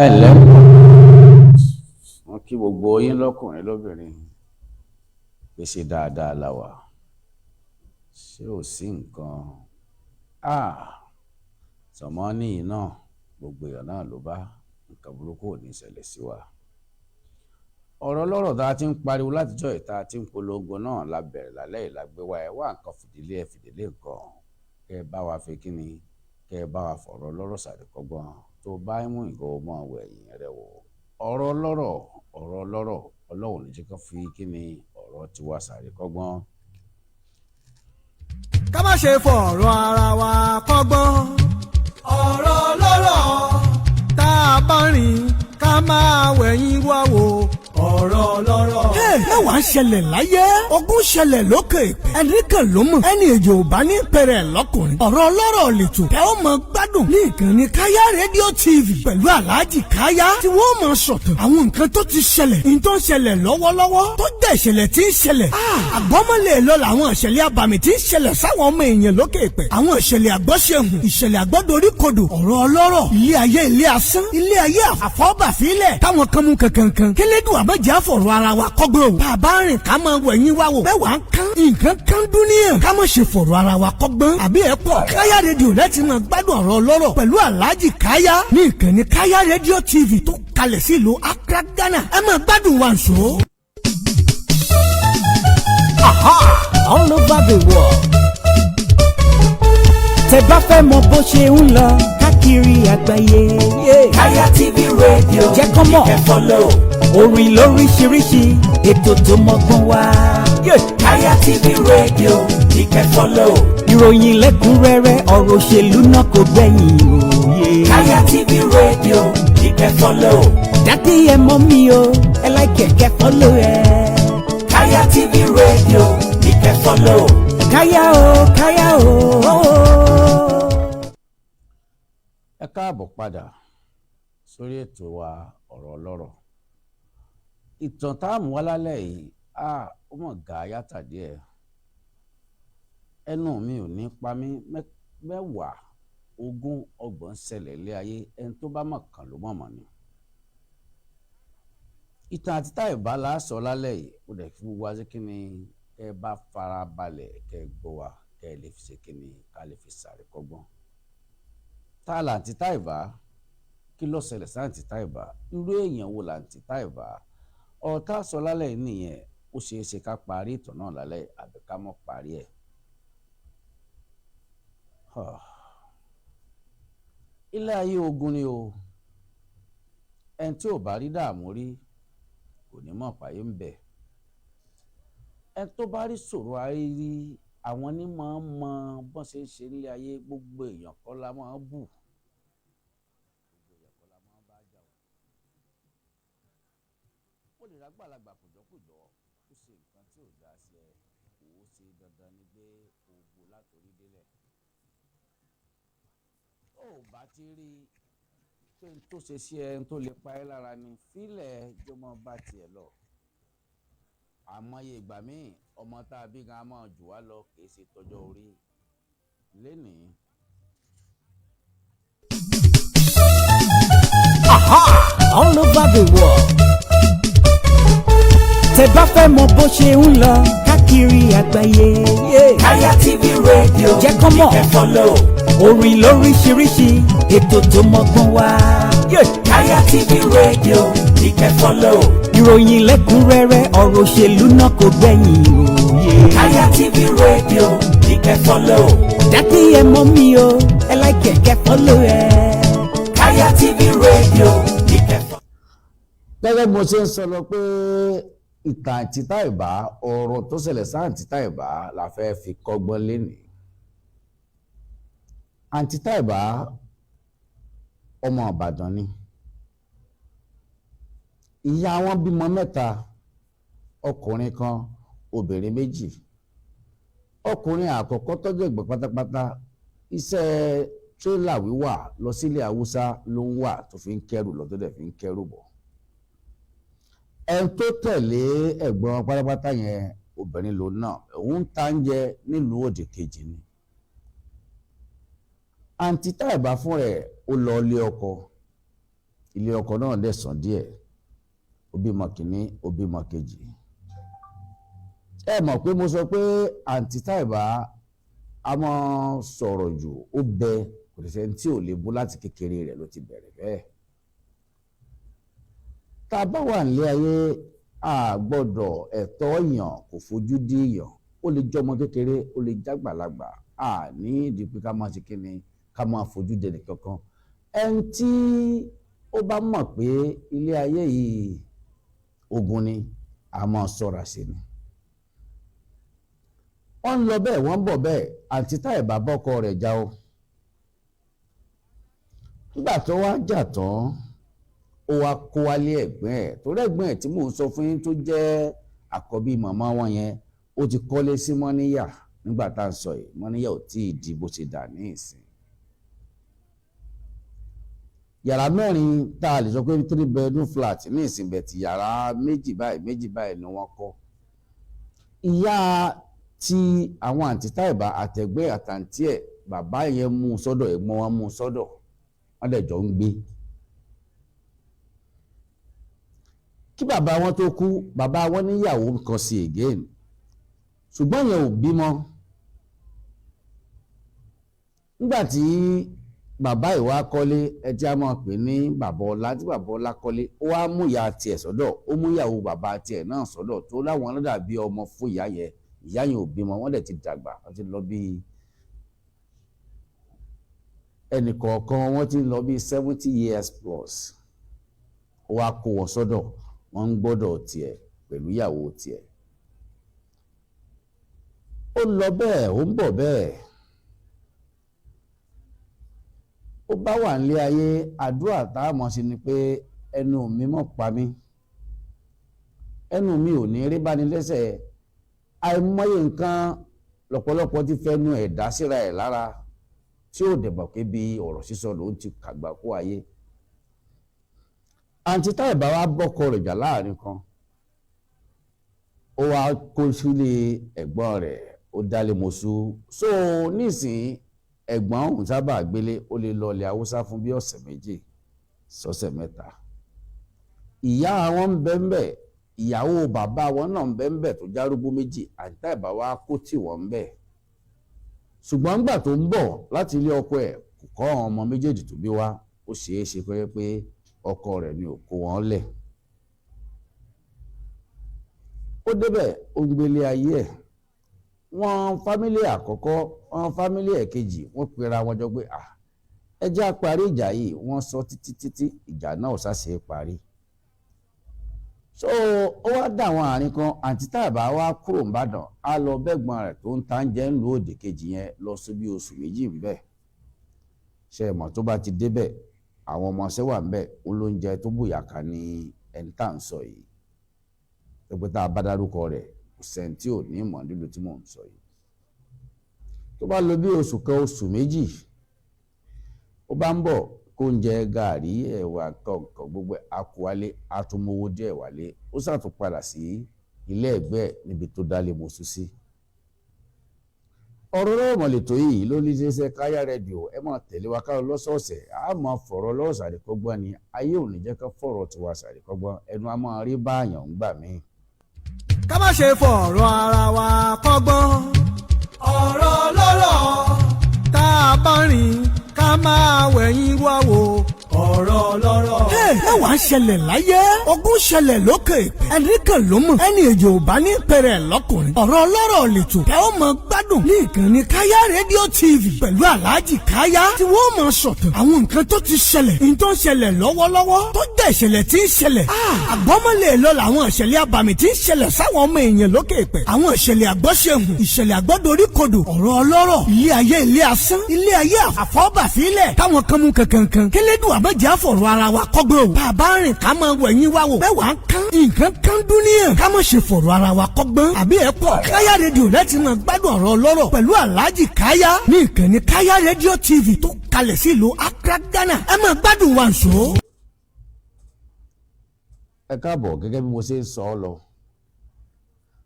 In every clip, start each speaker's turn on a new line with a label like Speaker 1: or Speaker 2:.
Speaker 1: ẹ̀lẹ́ wọn kí gbogbo yín lọ́kùnrin lóbìnrin pèsè dáadáa láwà ṣé ò sí nǹkan sọmọ níyì náà gbogbo èèyàn náà ló bá nǹkan burúkú ò ní ṣẹlẹ̀ sí wa. ọ̀rọ̀ lọ́rọ̀ tá a ti ń pariwo látijọ́ ìta tí ń polongo náà la bẹ̀rẹ̀ lálẹ́ ìlàgbéwá ẹ̀ wá nǹkan fìdílé nǹkan kẹ́ ẹ bá wa fi kíni kẹ́ ẹ bá wa fọ̀rọ̀ lọ́rọ̀ ṣàríkọ́gbọ́n tó bá mú nǹkan ọmọ àwọ̀ ẹ̀yìn rẹ̀ wò ọ̀rọ̀ lọ́rọ̀ ọlọ́run ní jẹ́ kó fi kíni ọ̀rọ̀ tiwa ṣàríkọ́gbọ́n.
Speaker 2: ká má ṣe fọ̀rọ̀ ara wa kọ́gbọ́n ọ̀rọ̀ lọ́rọ̀ tá a bá rìn ká máa wẹ̀yìn wá wò ọ̀rọ̀ lọ́rọ̀. mẹ́wàá ń ṣẹlẹ̀ láyé ogún ṣẹlẹ̀ lókè ẹni kan ló mọ̀ ẹni èjì ò bá ní pẹ̀rẹ̀ lọ́kùnrin. ọ̀rọ̀ lọ́rọ̀ lètò tẹ́ ó mọ gbádùn ní ìkànnì Káyá rédíò TV pẹ̀lú Alhaji Káyá tí wọ́n mọ sọ̀tàn àwọn nǹkan tó ti ṣẹlẹ̀ ní tó ń ṣẹlẹ̀ lọ́wọ́lọ́wọ́ tó jẹ́ ìṣẹ̀lẹ̀ tí ń ṣẹlẹ̀. àgbọ́mọlẹ̀ lọ làwọn ìṣẹ̀lẹ̀ abàmì tí ń ṣẹlẹ̀ sáwọn ọmọ èèyàn lókè pẹ̀. àwọn ìṣẹ̀lẹ̀ àgbọ́ṣehùn ìṣẹ̀lẹ̀ àgbọ́doríkodò ọ̀rọ̀ ọlọ́rọ̀ ilé ayé ilé asán ilé ayé àfọwọ́bàfílẹ̀ táwọn kan mú kankan kélédùn àmọ́jà fọ̀rọ̀ ara wa kọ́gbọ́n o. bàbá rìn ká máa wẹ̀yìn wá wò bẹ́ẹ̀ wà ń kán nǹkan kan dúníyàn ká má ṣe fọ̀rọ̀ ara wa kọ́gbọ́n àbí ẹ̀ pọ̀. Káyá rédíò láti máa gbádùn ọ̀rọ̀ ọlọ́rọ̀ pẹ̀lú Alhaji Káyá ní ìkànnì Káyá rédíò TV tó kalẹ̀ sí ìlú Accra, Ghana. ẹ máa gbádùn wa nṣó.
Speaker 3: All over the world. tẹ́ bá fẹ́ mọ bó ṣe ń lọ káàkiri àgbáyé.
Speaker 4: Káyá TV rédíò
Speaker 3: jẹ́ kọ́ mọ̀.
Speaker 4: kẹ́ follow.
Speaker 3: orin lóríṣiríṣi ètò tó mọ́gbọ́n wá.
Speaker 4: Káyá TV rédíò kẹ́ follow.
Speaker 3: ìròyìn lẹ́kùnrẹ́rẹ́ ọ̀rọ̀ òṣèlú náà kò gbẹ̀yìn òye.
Speaker 4: Káyá TV rédíò kẹ́ follow.
Speaker 3: dádì ẹ mọ̀ mi o ẹ like kẹ́ follow ẹ.
Speaker 4: Káyá TV rédíò kẹ́ follow.
Speaker 3: Káyá o.
Speaker 1: ẹ káàbọ̀ padà sórí ètò wa ọ̀rọ̀ ọlọ́rọ̀. ìtàn tá a mú wá lálẹ́ yìí ó mọ̀ gà yàtà díẹ̀ ẹnu mi ò ní pa mí mẹ́wàá ogún ọgbọ̀n ṣẹlẹ̀ ilé ayé ẹni tó bá mọ̀ kàn ló mọ̀mọ́ ni. ìtàn àti TAIBAT la sọ lálẹ́ yìí ó dẹ̀ fi wá sí kí ni kẹ́ ẹ bá fara balẹ̀ kẹ́ ẹ gbọ́ wa kẹ́ ẹ lè fi ṣe kí ni ká lè fi ṣàríkọ́gbọ́n. tá là àǹtí TAIBAT kí ló ṣẹlẹ̀ sí àǹtí TAIBAT irú èèyàn wo làǹtí TAIBAT ọ̀rọ̀ tá a sọ lálẹ́ yìí nìyẹn ó ṣeé ṣe ká parí ìtàn náà lálẹ́ àbí ká mọ́ parí ẹ̀. ilé ayé ogun ni o ẹni tí ò bá rí dààmú rí kò ní mọ̀ páyé ń bẹ ẹni tó bá rí ṣòro ayé rí àwọn ní máa ń mọ bọ́n ṣe ń ṣe nílé ayé gbogbo èèyàn kọ́ la máa ń bù ó lè rágbàlagbà kùjọ́kùjọ́ ó ṣe nǹkan tí ò dáa sí ẹ kò ó ṣe dandan ni pé ògbó látòrí délẹ̀ ó bá ti rí pé n tó ṣe sí ẹ n tó lè pa ẹ́ lára ni fílẹ̀ jọmọ bá tiẹ̀ lọ àmọye ìgbà míì ọmọ tá a bí gan máa jù wá lọ kì í ṣe tọjọ́ orí lénìí.
Speaker 3: All over the world. tẹ́ bá fẹ́ mọ bó ṣe ń lọ káàkiri àgbáyé.
Speaker 4: Káyá TV rédíò
Speaker 3: jẹ́ kọ́ mọ̀.
Speaker 4: kẹ́ follow.
Speaker 3: orin lóríṣiríṣi ètò tó mọ́gbọ́n wá.
Speaker 4: Káyá TV rédíò kẹ́ follow.
Speaker 3: ìròyìn lẹ́kùnrẹ́rẹ́ ọ̀rọ̀ òṣèlú náà kò gbẹ̀yìn òye.
Speaker 4: Káyá TV rédíò kẹ́ follow.
Speaker 3: dádì ẹ mọ̀ mi o ẹ like kẹ́ follow ẹ.
Speaker 4: Káyá TV rédíò kẹ́ follow.
Speaker 1: gẹ́gẹ́ bí mo ṣe ń sọ lọ pé ìtàn àǹtí TAIBAT ọ̀rọ̀ tó ṣẹlẹ̀ sí àǹtí TAIBAT la fẹ́ fi kọ́gbọ́n lénìí. àǹtí TAIBAT ọmọ Ìbàdàn ni ìyá wọn bímọ mẹ́ta ọkùnrin kan obìnrin méjì ọkùnrin àkọ́kọ́ tọ́jú ẹ̀gbọ́n pátápátá iṣẹ́ tírélà wíwà lọ sílé Haúsá ló ń wà tó fi ń kẹ́rù lọ tó dẹ̀ fi ń kẹ́rù bọ̀ ẹni tó tẹ̀lé ẹ̀gbọ́n pátápátá yẹn obìnrin lòun náà òun ta ń jẹ nílùú òdì kejì ni àǹtí TAIBAT fún rẹ̀ ó lọ ilé ọkọ ilé ọkọ náà dẹ̀ sàn díẹ̀, ó bímọ kìíní ó bímọ kejì. Ẹ mọ̀ pé mo sọ pé àǹtí Táìbà a máa sọ̀rọ̀ jù, ó bẹ, kò tẹ̀sẹ̀ tí ò lè bú láti kékeré rẹ̀ ló ti bẹ̀rẹ̀ bẹ́ẹ̀. Tá a bá wà nílé ayé, a gbọ́dọ̀ ẹ̀tọ́ èèyàn kò fojú dí èèyàn, ó lè jọmọ kékeré ó lè jágbàlagbà, a ní ìdí pé ká máa ṣe kíni ká máa fojú dẹni kankan. Ẹni tí ó bá mọ̀ pé ilé ayé yìí ogun ni, a máa ṣọ́ra sí ni. Wọ́n ń lọ bẹ́ẹ̀ wọ́n ń bọ̀ bẹ́ẹ̀, àǹtí Táìbà bọ́kọ rẹ̀ já o. Nígbà tó wá jà tán, ó wá kó wálé ẹ̀gbọ́n ẹ̀, torí ẹ̀gbọ́n ẹ̀ tí mò ń sọ fún yín tó jẹ́ àkọ́bí màmá wọn yẹn, ó ti kọ́lé sí Mọ́níyà nígbà tá à ń sọ yìí. Mọ́níyà ò tí ì di bó ṣe dà ní ìsìn. Yàrá mẹ́rin tá a lè sọ pé 3 bedroom flat ní ìsìn bẹ̀ tí yàrá méjì báyìí ni wọ́n kọ́. Ìyá tí àwọn àǹtí Táìbà àtẹ̀gbẹ́ àtàǹtí ẹ̀, bàbá yẹn mú un sọ́dọ̀, ẹ̀gbọ́n wọn mú un sọ́dọ̀, wọ́n dẹ̀ jọ ń gbé. Kí bàbá wọn tó kú, bàbá wọn níyàwó kan sí again, ṣùgbọ́n yẹn ò bímọ. Nígbà tí bàbá ìwà kọ́lé, ẹtí a máa pè ní bàbá ọlá, tí bàbá ọlá kọ́lé, ó wá mú ìyá tiẹ̀ sọ́dọ̀, ó mú ìyàwó bàbá tiẹ̀ náà sọ́dọ̀, tó láwọn ọlọ́dà bí ọmọ fún ìyá yẹn ò bímọ, wọ́n dẹ̀ ti dàgbà, wọ́n ti lọ bí ẹnì kọ̀ọ̀kan wọ́n ti lọ bí 70 years plus. Ó wá kó wọn sọ́dọ̀, wọ́n ń gbọ́dọ̀ tiẹ̀ pẹ̀lú ìyàwó tiẹ̀. Ó lọ bẹ́ẹ̀ ó ń bọ̀ bẹ́ẹ̀. Ó bá wà nílé ayé, àdúrà tá a mọ̀ sí ni pé ẹnu mi mọ̀ pa mí, ẹnu mi ò ní rí báni lẹ́sẹ̀. Àìmọye nǹkan lọ́pọ̀lọpọ̀ ti fẹnu ẹ̀ dá síra ẹ̀ lára, tí ó dẹ̀bọ̀ pé bí ọ̀rọ̀ sísọ ló ń ti kàgbà kó ayé. Àǹtí Táìbà wá bọ́kọ rẹ̀ jà láàrin kan, ó wá kó sílé ẹ̀gbọ́n rẹ̀, ó dálé mọ́sú. So nísìnyí ẹ̀gbọ́n òun sábà gbélé, ó lè lọ ilẹ̀ Haúsá fún bí ọ̀sẹ̀ 2 sọ́sẹ̀ 3. Ìyá wọn ń bẹ́ńbẹ́, ìyàwó bàbá wọn náà ń bẹ́ńbẹ́ tó járúgbó méjì, àǹtí Táìbà wá kó tì wọ́n ń bẹ̀. Ṣùgbọ́n nígbà tó ń bọ̀ láti ilé ọkọ ẹ̀, kò kọ́ àwọn ọmọ méjèèjì tó bí wá, ó ṣeé ṣe pé ọkọ rẹ̀ ni ò kó wọn lẹ̀. Ó débẹ̀, ó ń gbélé ayé ẹ̀. Wọ́n fámílì àkọ́kọ́, wọ́n fámílì ẹ̀kejì, wọ́n pera wọn jọ pé ẹ jẹ́ á parí ìjà yìí. Wọ́n sọ títí ìjà náà ò sáṣe parí. So ó wá dà àwọn àárín kan, àǹtí Táìbà wá kúrò n'Íbàdàn, á lọ bẹ́gbọ́n rẹ̀ tó ń ta ń jẹ́ ń lu òdì kejì yẹn lọ sí bí oṣù 2 ń bẹ̀. Ṣé ẹ mọ̀ tó bá ti débẹ̀, àwọn ọmọ ṣẹ́ wà ń bẹ̀, olóúnjẹ tó bùyàkà ní ẹni tá à ń sọ yìí. Pé tá a bá dárúkọ rẹ̀, kò sẹ́ni tí ò ní mọ̀ nílùú tí mò ń sọ yìí. Tó bá lọ bí oṣù kan oṣù 2, ó bá ń bọ̀ kó ń jẹ gààrí, ẹ̀wà kọ̀ọ̀kan gbogbo akúwálé, atúmọ̀wó díẹ̀ wálé, ó sàtún padà sí ilé ẹ̀gbẹ́ níbi tó dálé mọ́sú sí. Ọ̀rọ̀ lọ́rọ̀ mọ̀lẹ́tọ̀ yìí ló ní ṣeéṣe Káyà rédíò, ẹ máa tẹ̀lé wa káàrọ̀ lọ́sọ̀ọ̀sẹ̀, a máa fọ̀rọ̀ lọ́rọ̀ sàríkọ́gbọ́n ni, ayé ò ní jẹ́ ká fọ̀rọ̀ tiwa sàríkọ́gbọ́n, ẹnu a máa rí báàyàn ń gbà míì.
Speaker 2: ká má ṣe fọ̀rọ̀ ara wa kọ́gbọ́n. ọ̀rọ̀ lọ́rọ̀ tá a bá rìn ká máa wẹ̀yìn wá wò. ọ̀rọ̀ lọ́rọ̀.
Speaker 3: mẹ́wàá ń ṣẹlẹ̀ láyé ogún ṣẹlẹ̀ lókè ẹnì kan ló mọ̀ ẹni èjò ò bá ní pẹ̀rẹ̀ lọ́kùnrin. ọ̀rọ̀ lọ́rọ̀ lẹ́tọ̀ ẹ ó mọ gbádùn ní ìkànnì Káyà rédíò TV pẹ̀lú Alhaji Káyà tí wọ́n mọ sọ̀tàn àwọn nǹkan tó ti ṣẹlẹ̀ ní tó ń ṣẹlẹ̀ lọ́wọ́lọ́wọ́ tó jẹ́ ìṣẹ̀lẹ̀ tí ń ṣẹlẹ̀. àgbọ́mọlẹ̀ lọ làwọn ìṣẹ̀lẹ̀ abàmì tí ń ṣẹlẹ̀ sáwọn ọmọ èèyàn lókè pẹ̀. àwọn ìṣẹ̀lẹ̀ àgbọ́ṣehùn ìṣẹ̀lẹ̀ àgbọ́doríkodò ọ̀rọ̀ ọlọ́rọ̀ ilé ayé ilé asán ilé ayé àfọ́bàfílẹ̀ táwọn kan mú kankan kélédùn àmọ́jà fọ̀rọ̀ ara wa kọ́gbọ́n o. bàbá rìn ká máa wẹ̀yìn wá wò. mẹ́wàá kan nǹkan kan dúníyàn ká má ṣe fọ̀rọ̀ ara wa kọ́gbọ́n. àbí ẹ pọ̀ Káyà rédíò láti máa gbádùn ọ̀rọ̀ ọlọ́rọ̀ pẹ̀lú Alhaji Káyà ní ìkànnì Káyà rédíò TV tó kalẹ̀ sí ìlú Accra, Ghana. ẹ máa gbádùn wa nṣó.
Speaker 1: Ẹ káàbọ̀ gẹ́gẹ́ bí mo ṣe ń sọ ọ́ lọ.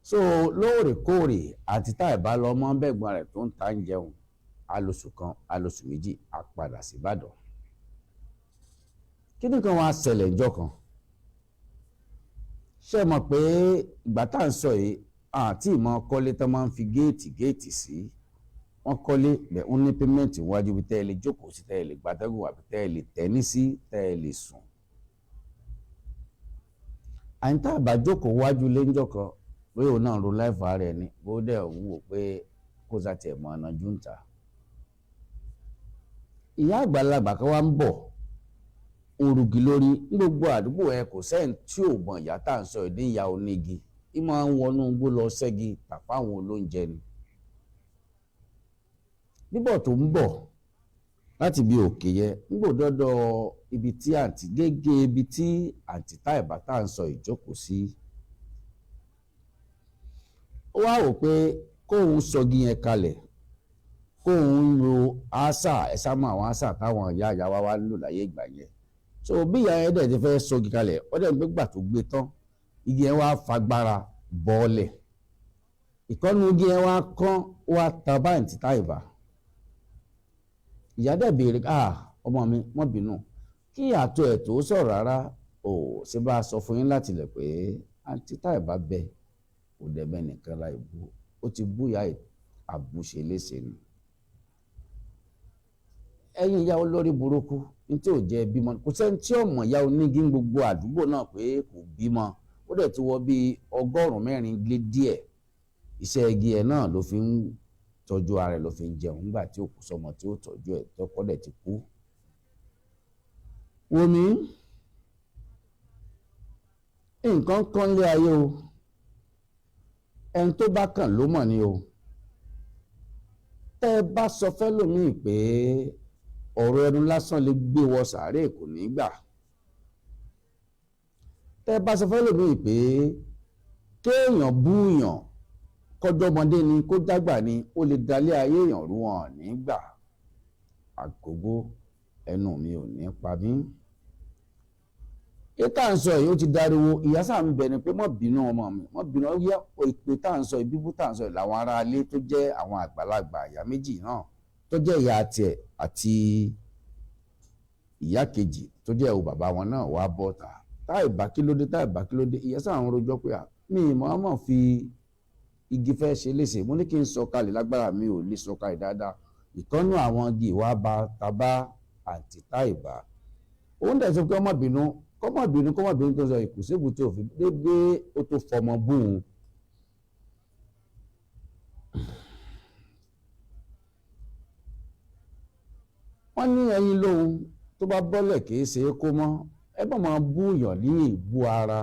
Speaker 1: So lóòrèkóòrè àǹtí Táìbà lọ mọ́ bẹ́gbọ́n rẹ̀ tó ń ta ń jẹun, alóṣù kan alóṣù 2 á padà sí Ìbàdàn. kí ni kan wá ṣẹlẹ̀ ìjọ́ kan ṣé mọ̀ pé ìgbà tá à ń sọ yìí àti ìmọ̀ kọ́lé tó máa ń fi géètì sí wọ́n kọ́lé bẹ̀ ń ní pẹ́mẹ́ǹtì wájú bí tẹ́ ẹ lè jókòó sí tẹ́ ẹ lè gbatẹ́gùn àbí tẹ́ ẹ lè tẹ́ní sí tẹ́ ẹ lè sùn. àyíntà àbájókòó wájú léńjọ́ kan pé òun náà ro láìfà rẹ̀ ni bó dẹ̀ ń wò pé kó sá tiẹ̀ mọ̀ ọ̀nà júǹtà. ìyá àgbàlagbà kan wá ń bọ̀ òrùgì lórí ní gbogbo àdúgbò ẹ kò sẹ́yìn tí ò mọ̀ ìyá tá à ń sọ ìdí ìyá onígi í máa ń wọnú igbó lọ ṣẹ́gi tàpá àwọn olóúnjẹ ni. bíbọ̀ tó ń bọ̀ láti ibi òkè yẹ nígbò dọ́dọ̀ ibi tí àǹtí gégé ibi tí àǹtí TAIBAT tá à ń sọ ìjókòó sí. ó wá wò pé kóun sọgi yẹn kalẹ̀ kóun lo àṣà ẹ̀sà mọ́ àwọn àṣà táwọn ìyá wa lò láyé ìgbà yẹn. so bí ìyá yẹn dẹ̀ ti fẹ́ sọgi kalẹ̀ ó dẹ̀ ń gbégbà tó gbé tán igi yẹn wá fagbára bọ́ọ̀lẹ̀ ìkọ́nù igi yẹn wá kán wá ta bá àǹtí TAIBAT. ìyá dẹ̀ béèrè ọmọ mi mọ́ bínú kí àtọ̀ ẹ̀ tó sọ̀rọ̀ rárá ò ṣe bá a sọ fún yín láti lẹ̀ pé àǹtí TAIBAT bẹ kò dẹ̀bẹ̀ nìkan láì bú ó ti bú ìyá àbúṣe léṣe ni. ẹ̀yin ìyá olórí burúkú ní tí ò jẹ́ bímọ kò sẹ́ni tí ọmọ ìyá onígi gbogbo àdúgbò náà pé kò bímọ ó dẹ̀ ti wọ bíi 100 lé díẹ̀ iṣẹ́ igi ẹ̀ náà ló fi ń tọ́jú ara ẹ̀ ló fi ń jẹun nígbà tí ó kù sọmọ tí ó tọ́jú ẹ̀ tọ́kọ́ dẹ̀ ti kú. wòmí nǹkan kan lé ayé o ẹni tó bá kàn ló mọ̀ ni o tẹ́ ẹ bá sọ fẹ́lòmíì pé ọ̀rọ̀ ẹnu lásán lè gbé wọ sàárè kò ní gbà tẹ́ ẹ bá sọ fẹ́lòmíì pé kéèyàn búùyàn kọjọmọdé ni kó dágbà ni ó lè dalé ayé èèyàn rú wọn nígbà àgógó ẹnu mi ò ní pa mí. tá à ń sọ yìí ó ti dariwo ìyá sáà ń bẹ ni pé mọ́ bínú ọmọ mi mọ́ bínú yẹ ìpè tá à ń sọ ìbíbú tá à ń sọ yìí làwọn ará ilé tó jẹ́ àwọn àgbàlagbà ìyá méjì náà tó jẹ́ ìyá tiẹ̀ àti ìyá kejì tó jẹ́ ìwò bàbá wọn náà wá bọ́ ta TAIBAT kílódé TAIBAT kílódé ìyá sáà ń rojọ́ pé mi ìmọ̀ fi igi fẹ́ ṣe léṣe mo ní kí n sọ kalẹ̀ lágbára mi ò lè sọ kalẹ̀ dáadáa ìkọ́nú àwọn igi ìwà bá tabá àǹtí TAIBAT òun dẹ̀ sọ pé kọ́mọ̀bínú tó sọ ìkùsébù tó fi dédé ó tó fọmọ bóun. wọ́n ní ẹyin lóhun tó bá bọ́lẹ̀ kìí ṣe é kó mọ́ ẹ bá máa búyàn ní ìbú ara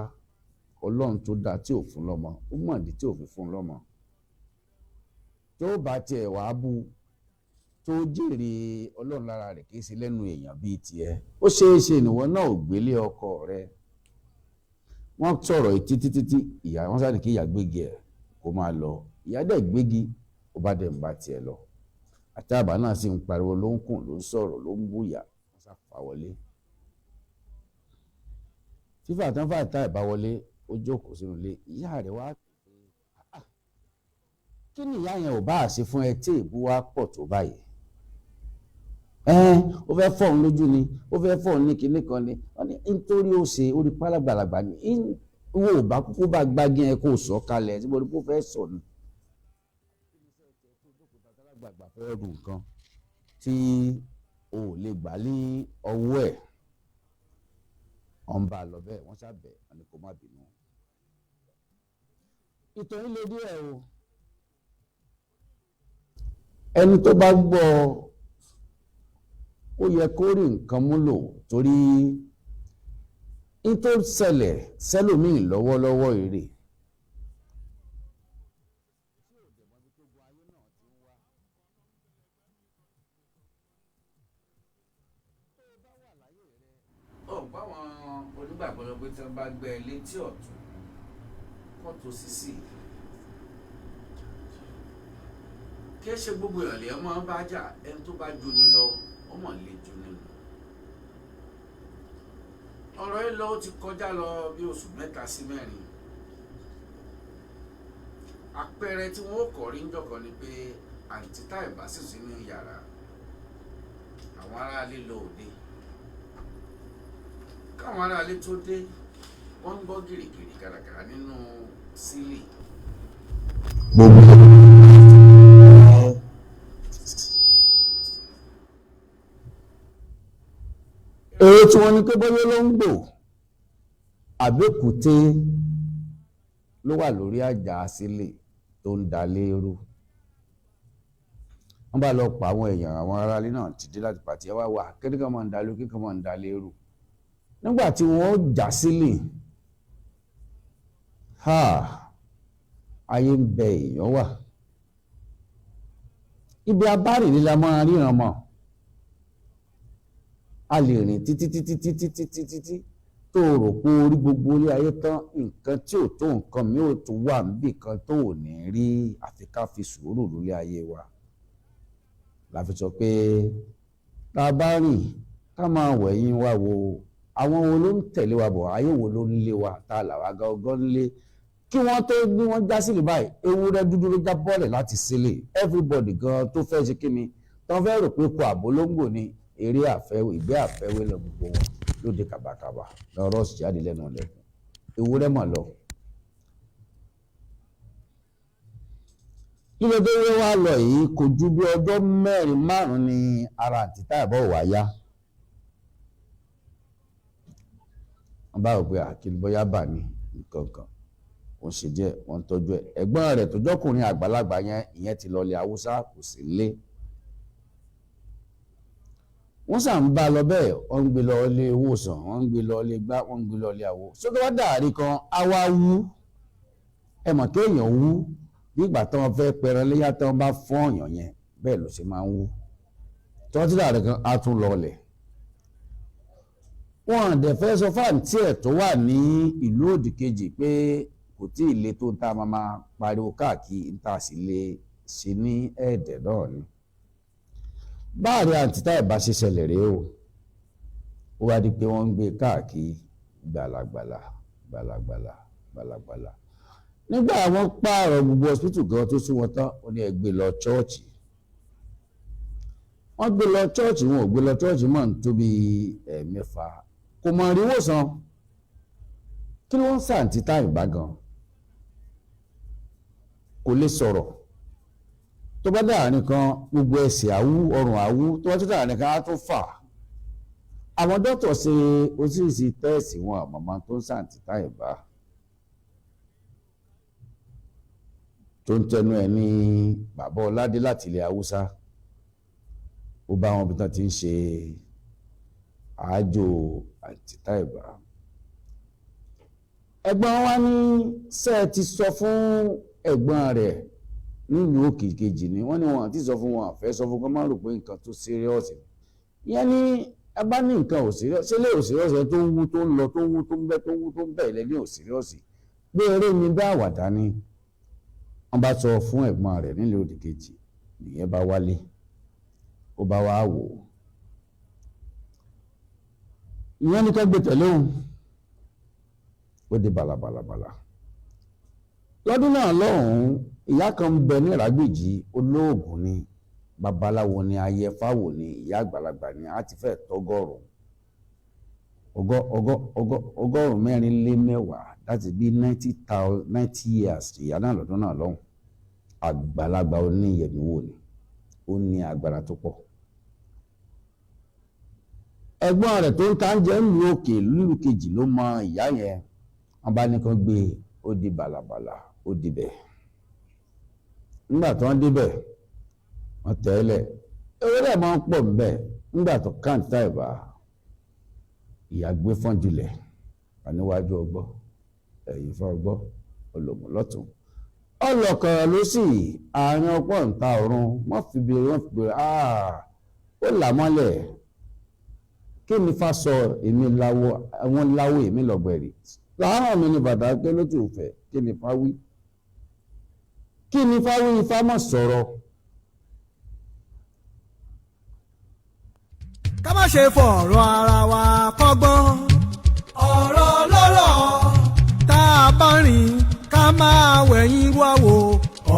Speaker 1: ọlọ́run tó dá tí ò fún lọ́mọ ó mọ̀dí tí ò fi fún lọ́mọ tó bá tiẹ̀ wàá bú tó jèrè ọlọ́run lára rẹ̀ kìí ṣe lẹ́nu èèyàn bíi tiẹ̀ ó ṣeé ṣe ìnìwọ náà ò gbélé ọkọ rẹ̀ wọ́n sọ̀rọ̀ títí ìyá wọn sáré kí ìyá gbégi ẹ̀ kó máa lọ ìyá dẹ̀ gbégi ó bá dẹ̀ ń bá tiẹ̀ lọ TAIBAT náà sì ń pariwo ló ń kùn ló ń sọ̀rọ̀ ló ń búyà wọ́n sá fà wọlé fífà tán fà TAIBAT wọlé ó jókòó sínú ilé ìyá rẹ̀ wá kí ni ìyá yẹn ò bá ṣe fún ẹ tí èébú wá pọ̀ tó báyìí ó fẹ́ fọ́ òun lójú ni ó fẹ́ fọ́ òun ní kinní kan ni wọ́n ní nítorí ó ṣe orí pálágbàlagbà ni owó ò bá kúkú bá gbági ẹ kó sọ kalẹ̀ tí mo rí kó fẹ́ sọ ni. pálágbàlagbà fẹ́ rù nǹkan tí o ò lè gbà ní ọwọ́ ẹ̀ ọ̀n bá lọ bẹ́ẹ̀ wọ́n ṣàbẹ̀ wọn ni kó má bínú. ìtàn ilé díẹ̀ o ẹni tó bá gbọ́ ó yẹ kó rí nǹkan múlò torí tó ṣẹlẹ̀ sẹ́lòmíì lọ́wọ́lọ́wọ́ èrè. báwọn onígbàgbọ́ lọ pé tí wọ́n bá gbẹ́ ẹ létí ọ̀tún kọ́ tó sísì kí ẹ ṣe gbogbo ìrọ̀lẹ́ ọmọ bá jà ẹni tó bá ju ni lọ ọmọ lè ju ni lọ. ọ̀rọ̀ yìí lọ ó ti kọjá lọ bí oṣù 3 sí 4 àpẹẹrẹ tí wọ́n kọ̀ rí ń jọ̀kan ni pé àǹtí TAIBAT sì sínú yàrá àwọn aráalé lọ òde káwọn aráalé tó dé wọ́n ń gbọ́ gìrìgìrì kàràkàrà nínú sílì. èrò tí wọ́n ní pé bóyá ló ń gbò àbẹ́kùté ló wà lórí àjà sílì tó ń da lérú. wọ́n bá lọ pa àwọn èèyàn àwọn aráalé náà ti dé láti pàtí ẹ wá wà kíkọ́ máa ń da lérú kíkọ́ máa ń da lérú. nígbà tí wọ́n jà sílì ayé ń bẹ èèyàn wà ibi abárìn ni la máa ríran mọ́ a lè rìn títí tó rò pé orí gbogbo ilé ayé tán nǹkan tí ò tó nǹkan mi ò tó wà níbì kan tó ò ní rí àfi ká fi sùúrù lórí ayé wa la fi sọ pé tá a bá rìn ká máa wẹ̀yìn wa wo àwọn wo ló ń tẹ̀lé wa bọ̀ ayé wo ló ń lé wa tá a là wá gángan lé kí wọ́n tó ní wọ́n já sílẹ̀ báyìí ewúrẹ́ dúdú ló já bọ́ọ̀lẹ̀ láti sílẹ̀ everybody gan tó fẹ́ ṣe kí ni tó fẹ́ rò pé kó àbólóńgbò ni eré àfẹ́wé ìgbé àfẹ́wé lọ gbogbo wọn lóde kàbàkàbà lọ́rọ̀ sì jáde lẹ́nu ọ̀lẹ́kùn ewúrẹ́ mọ̀ lọ. lílo tó wé wá lọ yìí kò ju bí ọjọ́ 4-5 ni ara àǹtí TAIBAT wà yá. wọ́n bá rò pé àkìlì bóyá bà ní nǹkan kan wọ́n ṣe díẹ̀ wọ́n tọ́jú ẹ̀ ẹ̀gbọ́n rẹ̀ tó jọ́kùnrin àgbàlagbà yẹn ìyẹn ti lọ ilẹ̀ haúsá kò sí lé. wọ́n sàn ń bá a lọ bẹ́ẹ̀ wọ́n ń gbé lọ ilé ìwòsàn wọ́n ń gbé lọ ilé gbá wọ́n ń gbé lọ ilé àwo sókè wá dàrí kan àwa wú ẹ mọ̀ kéèyàn wú nígbà tí wọ́n fẹ́ pẹran léyà tí wọ́n bá fọ́n èèyàn yẹn bẹ́ẹ̀ ló ṣe máa ń wú tí wọ́n ti dàrí kan á tún lọlẹ̀. wọ́n dẹ̀ fẹ́ sọ fáǹtì ẹ̀ tó wà ní ìlú òdì kejì pé kò tí ì le tó ń tá a máa pariwo káàkiri ń tà sí lè ṣe ní ẹ̀ẹ́dẹ̀ náà ni. báàrí àǹtí TAIBAT ṣe ṣẹlẹ̀ rèé o ó wá di pé wọ́n ń gbé káàkiri gbalagbala nígbà wọ́n pààrọ̀ gbogbo hospital gan tó sún wọn tán ó ní ẹ gbé lọ chọ́ọ̀chì wọ́n gbé lọ chọ́ọ̀chì wọn ò gbé lọ chọ́ọ̀chì mọ́ ní tó bí 6 kò mọ̀ rí wòsàn kí ló ń ṣàǹtí TAIBAT gan kò lè sọ̀rọ̀ tó bá dáàrin kan gbogbo ẹsẹ̀ àwú ọrùn àwú tó bá tó dáàrin kan á tó fà àwọn dókítà ṣe oríṣiríṣi tẹ́ẹ̀sì wọn àmọ́mọ́ tó ń ṣàǹtí TAIBAT tó ń tẹnu ẹ̀ ní bàbá ọládé láti ilẹ̀ haúsá ó bá wọn bí tán ti ń ṣe àájò àǹtí TAIBAT ẹ̀gbọ́n wa ní ṣé ẹ ti sọ fún ẹ̀gbọ́n rẹ̀ nílùú òkè kejì ni wọ́n ní wọn àti sọ fún wọn àfẹ́ sọ fún kọ́ máa rò pé nǹkan tó síríọ́ọ̀sì ìyẹn ní ẹ bá ní nǹkan ò síríọ́ọ̀sì ṣé lè ò síríọ́ọ̀sì tó ń wú tó ń lọ tó ń wú tó ń bẹ́ tó ń wú tó ń bẹ́ lẹ́ni ò síríọ́ọ̀sì gbé eré ni bá àwàdà ni wọ́n bá sọ fún ẹ̀gbọ́n rẹ̀ nílùú òkè kejì nìyẹn bá wálé ó bá wá wò ó ìyẹn ní ká gbé tẹ̀lé òun ó di balabalabala lọ́dún náà lọ́hùn-ún ìyá kan ń bẹ ní ìrágbèjì olóògùn ni babaláwo ni ayẹfáwò ni ìyá àgbàlagbà ni a ti fẹ́ ọgọ́rùn-ún 4 láti bí 90 years ìyá náà lọ́dún náà lọ́hùn àgbàlagbà oníyẹ̀míwò ni ó ní agbára tó pọ̀ ẹ̀gbọ́n rẹ̀ tó ń ta ń jẹ́ ńlú òkè lúlù kejì ló mọ ìyá yẹn wọ́n bá ní kan gbé ó di bàlàbàlà ó dibẹ̀ nígbà tó ń débẹ̀ wọ́n tẹ́lẹ̀ ewé rẹ̀ máa ń pọ̀ níbẹ̀ nígbà tó kàn TAIBAT ìyá gbé fọ́njulẹ̀ àníwájú ọgbọ́ ẹ̀yìn fún ọgbọ́ ológun lọ́tún ọlọ́kọ̀ọ́ ló sì àárín ọpọ́ ǹta ọ̀run wọ́n fi bèrè ó là mọ́lẹ̀ kí ni fa sọ èmi láwọ àwọn láwọ èmi lọ́gbẹ̀rì láàárọ̀ mi ni bàtà pé ló ti fẹ́ kí ni fa wí ifá mọ̀ sọ̀rọ̀.
Speaker 2: ká má ṣe fọ̀rọ̀ ara wa kọ́gbọ́n ọ̀rọ̀ lọ́rọ̀ tá a bá rìn ká máa wẹ̀yìn wá wò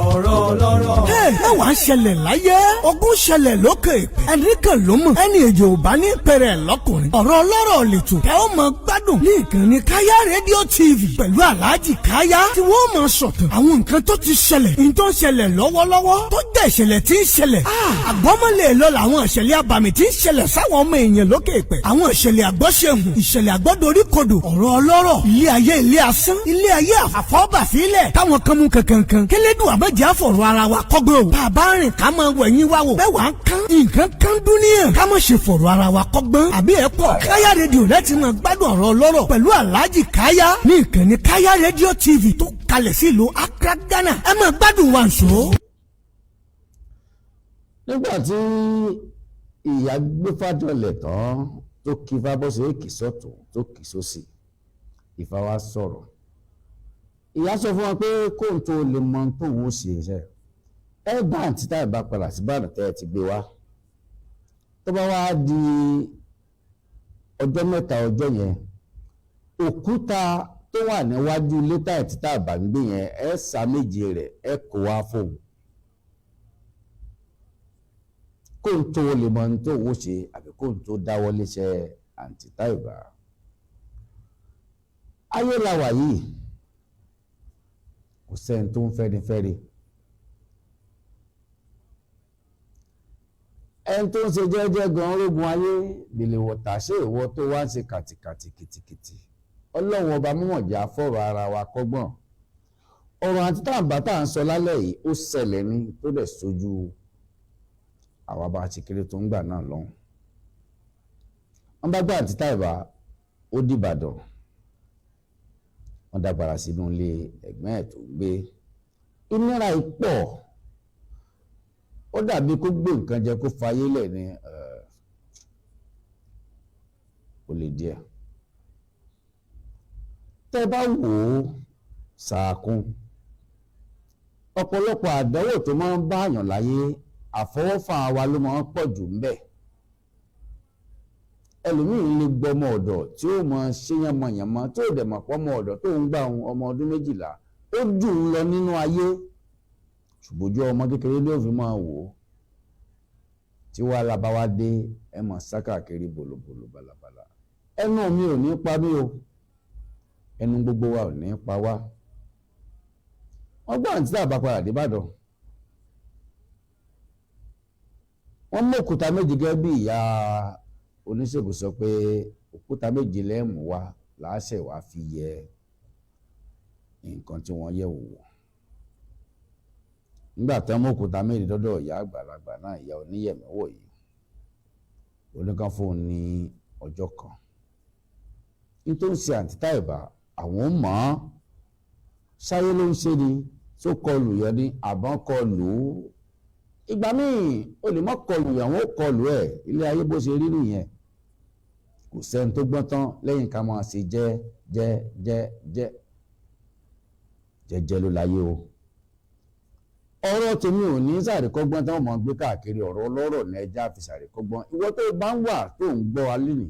Speaker 2: ọ̀rọ̀. ọ̀rọ̀ ọlọ́rọ̀.
Speaker 3: mẹ́wàá ṣẹlẹ̀ láyé ogún ṣẹlẹ̀ lókè ẹni kan ló mọ̀ ẹni èjì ò bá ní pẹ̀rẹ̀ lọ́kùnrin ọ̀rọ̀ ọlọ́rọ̀ lètò ẹ ó máa gbádùn ní ìkànnì káyà rédíò tv pẹ̀lú aláàjì káyà tí wọ́n máa sọ̀tàn àwọn nǹkan tó ti ṣẹlẹ̀ ní tó ń ṣẹlẹ̀ lọ́wọ́lọ́wọ́ tó jẹ́ ìṣẹ̀lẹ̀ tí ń ṣẹlẹ̀ àgbọ́mọ̀lẹ̀ lọ làwọn ìṣẹ̀lẹ̀ abàmì tí ń ṣẹlẹ̀ sáwọn ọmọ èèyàn lókè pẹ̀ àwọn ìṣẹ̀lẹ̀ àgbọ́ṣehùn ìṣẹ̀lẹ̀ àgbọ́doríkodò ọ̀rọ̀ ọlọ́rọ̀ ilé ayé ilé asán ilé ayé àfọ́bàfílẹ̀ táwọn kan mú kankan kélédùn àmọ́jà fọ̀rọ̀ ara wa kọ́gbọ́n o bàbá rìn ká máa wẹ̀yìn wá wò bẹ́ẹ̀ wá ń kán nǹkan kan dúníyàn ká má ṣe fọ̀rọ̀ ara wa kọ́gbọ́n àbí ẹ̀ pọ̀ káyà rédíò láti máa gbádùn ọ̀rọ̀ ọlọ́rọ̀ pẹ̀lú aláàjì káyà ní ìkànnì káyà rédíò tv tó kalẹ̀ sí ìlú Accra Ghana ẹ máa gbádùn wa ǹṣó.
Speaker 1: nígbà tí ìyá gbé fájọlẹ̀ tán tó kí fábọ́sẹ̀ èkì sọ́tún tó kì sósì Ifá wa sọ̀rọ̀ ìyá sọ fún wa pé kóun tó lè mọ tóun ó ṣe iṣẹ́ ẹ bá àǹtí TAIBAT padà sí Ìbàdàn tẹ́ ẹ ti gbé wá tó bá wá di ọjọ́ mẹ́ta ọjọ́ yẹn òkúta tó wà níwájú ilé àǹtí TAIBAT ń gbé yẹn ẹ sá méje rẹ̀ ẹ kó wá fóun kóun tó lè mọ tóun ó ṣe àbí kóun tó dáwọ́ léṣẹ́ àǹtí TAIBAT. ayé la wà yìí kò sẹ́ni tó ń fẹ́ni fẹ́ri ẹni tó ń ṣe jẹ́jẹ́ gan rógun ayé bìlìwọ̀tà ṣé ìwọ tó wá ń ṣe kàtìkàtì kìtìkìtì ọlọ́run ọba mímọ̀já fọ̀rọ̀ ara wa kọ́gbọ́n ọ̀rọ̀ àǹtí TAIBAT tá à ń sọ lálẹ́ yìí ó ṣẹlẹ̀ ní tó dẹ̀ sójú àwa bá ti kéré tó ń gbà náà lọ́hùn wọ́n bá gbà àǹtí TAIBAT ó dìbàdàn wọ́n dàgbàrà sínú ilé ẹ̀gbọ́n ẹ̀ tó gbé ìnira ìpọ̀ ó dàbí kó gbé nǹkan jẹ kó fayé lẹ̀ ní ó lè díẹ̀ tẹ́ bá wò ó sàákún ọ̀pọ̀lọpọ̀ àdánwò tó máa ń báyàn láyé àfọwọ́fà wa ló máa ń pọ̀ jù ńbẹ̀ ẹlòmíì lè gbọmọ ọ̀dọ̀ tí ó mọ ṣéyànmọyànmọ tó dẹ̀ mọ̀ pọ́mọ ọ̀dọ̀ tó ń gbà ọmọ ọdún 12 ó jù ú lọ nínú ayé ṣùgbọ́n ojú ọmọ kékeré ló fi máa wò ó tí wàá labá wá dé ẹ mọ̀ sákàkiri bòlòbòlò balabala ẹnu mi ò ní pa mí o ẹnu gbogbo wa ò ní pa wá wọ́n gbọ́ àǹtí TAIBAT padà dé Ìbàdàn wọ́n mú òkúta méjì gẹ́gẹ́ bí ìyá oníṣègùn sọ pé òkúta méje lẹ́mú wa láṣẹ wá fi yẹ nǹkan tí wọ́n yẹ̀ wò nígbà tí wọ́n mú òkúta méje dọ́dọ̀ ìyá àgbàlagbà náà ìyá oníyẹ̀mẹ́wò yìí oníkan fóun ní ọjọ́ kan nítorí ṣe àǹtí TAIBAT àwọn mọ̀ ọ́n ṣáyé ló ń ṣe ni tó kọlù yẹn ní àbọ̀n kọlù ìgbà míì o lè mọ́ kọlù yẹn wọ́n kọlù ẹ̀ ilé ayé bó ṣe rí nìyẹn kò sẹ́ni tó gbọ́n tán lẹ́yìn ká máa ṣe jẹ́jẹ́ ló láyé o ọ̀rọ̀ tèmi ò ní sàrékọ́gbọ́n táwọn máa gbé káàkiri ọ̀rọ̀ ọlọ́rọ̀ ní ẹja fi sàrékọ́gbọ́n ìwọ tó bá ń wà tó ń gbọ́ alẹ́ nì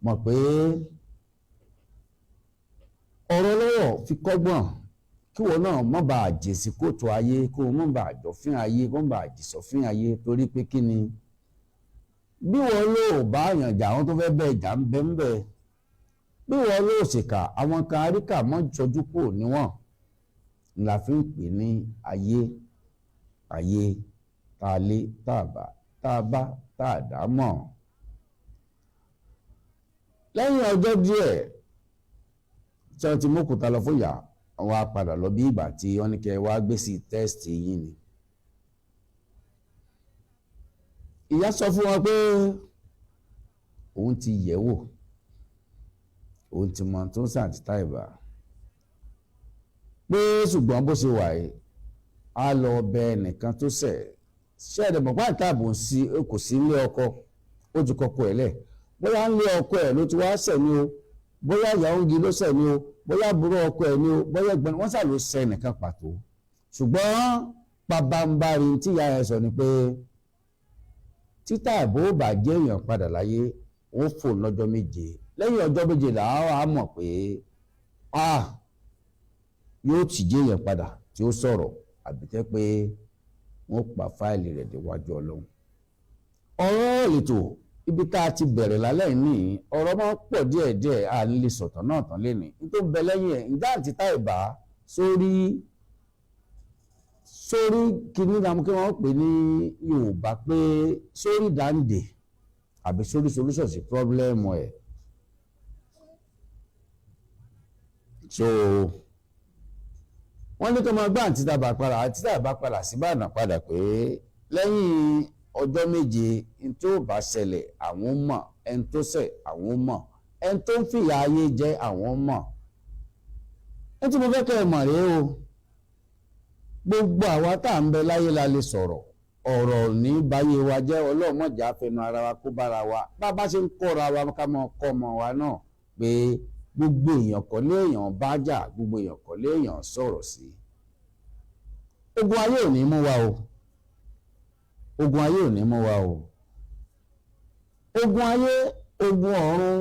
Speaker 1: mọ̀ pé ọ̀rọ̀ ọlọ́rọ̀ fi kọ́gbọ́n kí wọn náà má bàa jèsì kóòtù ayé kó o má bàa jọ̀fín ayé kó o má bàa jìsọ̀fín ayé torí pé kí ni bí wọn ló bá yànjà àwọn tó fẹ́ bẹ́ẹ̀ jà ń bẹ́ ń bẹ́ bí wọn ló ṣèkà àwọn kan àríkà mọ́ ìjọjú kò níwọ̀n la fi ń pè ní ayé tá a lé tá a bá tá a bá tá a dá mọ̀ lẹ́yìn ọjọ́ díẹ̀ tí wọ́n ti mú òkúta lọ fún ìyá àwọn apàdà lọ bí ìgbà tí wọ́n ní kẹ́ wá gbé sí tẹ́sítì yìí ni ìyá sọ fún wọn pé òun ti yẹ̀ wò òun ti mọ tó ń sàn àti TAIBAT pé ṣùgbọ́n bó ṣe wà yìí á lọ bẹ ẹnìkan tó ṣẹ̀ ṣẹ́ẹ̀dẹ̀ mọ̀ pàtàkì ààbò kò sí ilé ọkọ ó ti kọkọ ẹ̀ lẹ̀ bóyá ń lé ọkọ ẹ̀ ló ti wá ṣẹ̀ ni o bóyá ìyàwó ń gi ló ṣẹ̀ ni o bóyá àbúrò ọkọ ẹ̀ ni o bóyá ẹ̀gbọ́n wọ́n ṣà ló ṣẹ̀ nìkan pàtó ṣùgbọ́n pabambarì tí ìyá ẹ̀ sọ ni pé tí TAIBAT bá jẹ́ èèyàn padà láyé ó fò lọ́jọ́ méje lẹ́yìn ọjọ́ méje làwọn á mọ̀ pé yóò ti jẹ́ èèyàn padà tí ó sọ̀rọ̀ àbí jẹ́ pé wọ́n pa fáìlì rẹ̀ déwájú Ọlọ́run. ọ̀rọ̀ ètò ibi tá a ti bẹ̀rẹ̀ lálẹ́ ní ọ̀rọ̀ máa ń pọ̀ díẹ̀díẹ̀ a lè sọ̀tàn náà tán lé ní nítorí bẹ lẹ́yìn ẹ̀ ǹjẹ́ àǹtí Táìbà sórí kíní ìdààmú kí wọ́n pè ní Yorùbá pé sórí dáǹdè àbí sórí solution sí pọ́blẹ́mù ẹ̀. so wọ́n ní kí wọ́n gbá àǹtí Táìbà padà sí Ìbàdàn padà pé lẹ́yìn ọjọ́ méje ẹni tó bá ṣẹlẹ̀ àwọn mọ̀ ẹni tó ṣẹ̀ àwọn mọ̀ ẹni tó ń fìyà ayé jẹ àwọn mọ̀. ẹni tí mo fẹ́ kẹ́ ẹ mọ̀ rèé o gbogbo àwa tá à ń bẹ láyé la lè sọ̀rọ̀ ọ̀rọ̀ ní báyé wa jẹ́ ọlọ́mọjà fẹnu ara wa kó bára wa bá a bá ṣe ń kọ́ra wa ká mọ kọ́ ọmọ wa náà pé gbogbo èèyàn kọ́ lé èèyàn bá jà gbogbo èèyàn kọ́ lé èèyàn sọ̀rọ̀ sí. ogun ayé ò ní mú wa o ogun ayé ò ní mú wa o ogun ayé ogun ọ̀run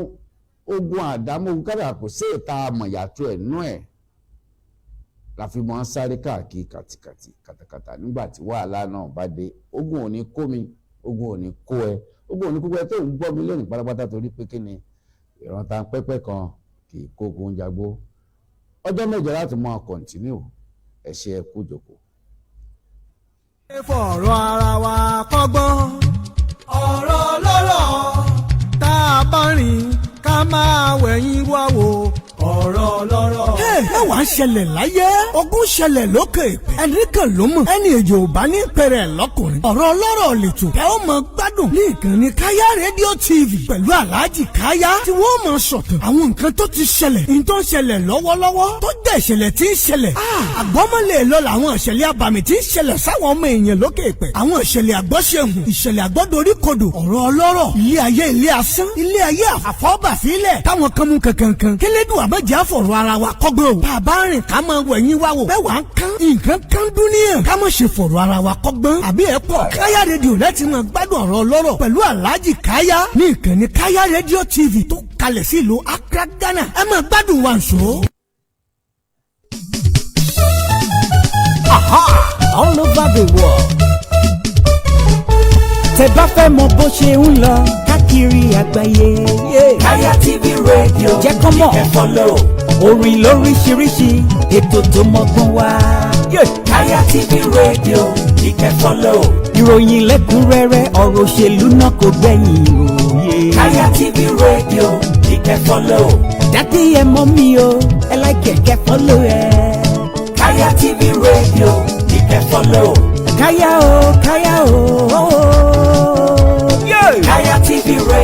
Speaker 1: ogun àdámọ́ ogun kádà kò sí ìta àmọ̀yàtọ̀ ẹ̀ nú ẹ̀ la fi mọ́ sáré káàkiri kàtìkàtì kàtàkàtà nígbà tí wàhálà náà bá dé ogun ò ní kó mi ogun ò ní kó ẹ ogun ò ní kó ẹ tó ń gbọ́ mi lónìí pátápátá torí pé kí ni ìrántá pẹ́pẹ́ kan kì í kókó ń jagbó ọjọ́ mẹ́jọ láti mọ́ kọ̀ǹtínú ẹ ṣé ẹ kú jókòó.
Speaker 3: fọ̀rọ̀ ara wa kọ́gbọ́n ọ̀rọ̀ lọ́rọ̀ tá a bá rìn ká máa wẹ̀yìn wá wò ọ̀rọ̀ lọ́rọ̀. mẹ́wàá ṣẹlẹ̀ láyé ogún ṣẹlẹ̀ lókè ẹni kan ló mọ̀ ẹni èjì ò bá ní pẹ̀rẹ̀ lọ́kùnrin ọ̀rọ̀ lọ́rọ̀ lètò ẹ ó mọ gbádùn ní ìkànnì káyà rédíò tv pẹ̀lú aláàjì káyà tí wọ́n mọ sọ̀tàn àwọn nǹkan tó ti ṣẹlẹ̀ ní tó ń ṣẹlẹ̀ lọ́wọ́lọ́wọ́ tó jẹ́ ìṣẹ̀lẹ̀ tí ń ṣẹlẹ̀ àgbọ́mọlẹ̀ lọ làwọn ìṣẹ̀lẹ̀ abàmì tí ń ṣẹlẹ̀ sáwọn ọmọ èèyàn lókè pẹ̀ àwọn ìṣẹ̀lẹ̀ àgbọ́ṣehùn ìṣẹ̀lẹ̀ àgbọ́doríkodò ọ̀rọ̀ ọlọ́rọ̀ ilé ayé ilé asán ilé ayé àfọ́bàfílẹ̀ táwọn kan mú kankan kílédùn àmọ́jà fọ̀rọ̀ ara wa kọ́gbọ́n o bàbá rìn ká máa wẹ̀yìn wá wò bẹ́ẹ̀ wà ń kán nǹkan kan dúníyàn ká má ṣe fọ̀rọ̀ ara wa kọ́gbọ́n àbí ẹ̀ pọ̀ káyà rédíò láti máa gbádùn ọ̀rọ̀ ọlọ́rọ̀ pẹ̀lú aláàjì káyà ní ìkànnì káyà rédíò tv tó kalẹ̀ sí ìlú Accra Ghana ẹ máa gbádùn wa nṣó.
Speaker 5: all over the world. tẹ́ bá fẹ́ mọ bó ṣe ń lọ káàkiri àgbáyé.
Speaker 4: Kaya TV radio
Speaker 5: jẹ́ kọ́ mọ̀
Speaker 4: ẹ follow.
Speaker 5: orin lóríṣiríṣi ètò tó mọ́gbọ́n wá.
Speaker 4: Kaya TV radio ẹ follow.
Speaker 5: ìròyìn lẹ́kùnrẹ́rẹ́ ọ̀rọ̀ òṣèlú náà kò gbẹ̀yìn òye.
Speaker 4: Kaya TV radio ẹ follow.
Speaker 5: dádì ẹ mọ̀ mi o ẹ like kẹ́ follow ẹ.
Speaker 4: Kaya TV radio ẹ follow.
Speaker 5: Kaya o Kaya o.
Speaker 4: Kaya TV radio.